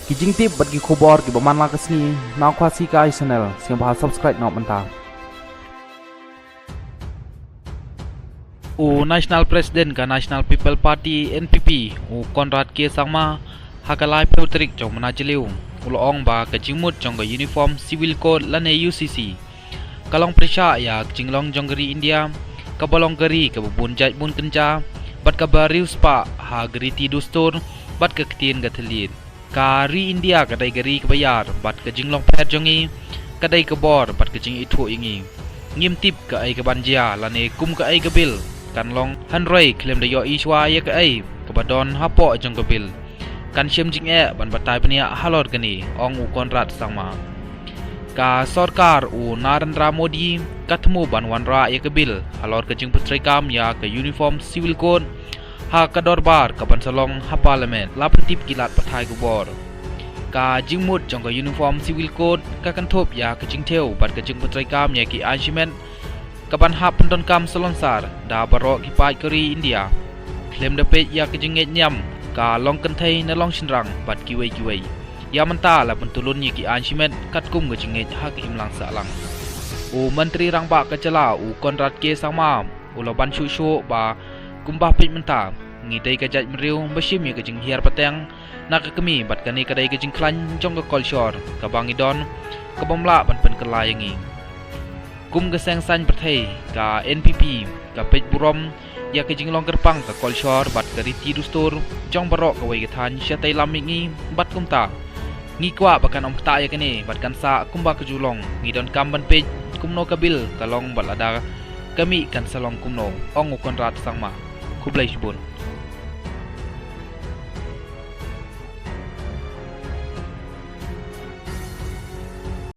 kijing tip bat gi khobor gi baman la kasni naw khwasi kai channel siang bahal subscribe naw manta u National President ka National People Party NPP u Conrad K Sangma hakalai peutrik jong manajeliu uloong ba ka jingmut jong ka uniform civil code lane UCC kalong presha ya jinglong jong gari India ka balong gari ka bun jait bun kenja bat ka bariu spa ha gari ti dustur bat ka ktien ga thelin kari India ka dai gari ka bayar bat ka jinglong pher jongi ka dai ka bor bat ka jing ithu ingi ngim tip ka ai ka banjia lane kum ka ai ka bil kan long hanroi klem da yo ishwa ya ka ai ka badon hapo jong ka bil kan shem jing e ban batai pania halor gani ong u Conrad Sangma ka sarkar u Narendra Modi kathmu ban wanra ya ka bil halor ka jing putrai kam ya ka uniform civil code ha ka dorbar ka ban salong ha parliament lapan tip kilat pathai ku bor ka jingmut jong ka uniform civil code ka kan thop ya ka jing theu bat ka jing putrai kam ya ki arrangement ka ban hap pendon kam salonsar da baro ki pai kari India klem da pe ya ka jing nyam ka long kan thai na long shinrang bat ki wei ya manta la pentulun ni ki arrangement kat kum ka jing ha ki himlang sa lang u menteri rangba ka chala u Conrad K Sangma u loban shu ba kumbah pit menta ngi dai ka jaj mriu bashim ya ka jing hiar pateng nak ka kami bat ka ni ka dai ka jing klan jong ka kolshor ka bangidon ka bomla ban pen ka layangi kum ka seng san prathai ka NPP ka pet burom ya ka jing long kerpang ka kolshor bat ka riti dustur jong barok ka wei ka than syatai lamingi bat kumta ngi kwa bakan om ta ya ka ni bat kan sa kumba ka julong ngi don kam ban pet kumno ka bil ka long balada kami kan salong kumno ong Conrad Sangma kublai shbun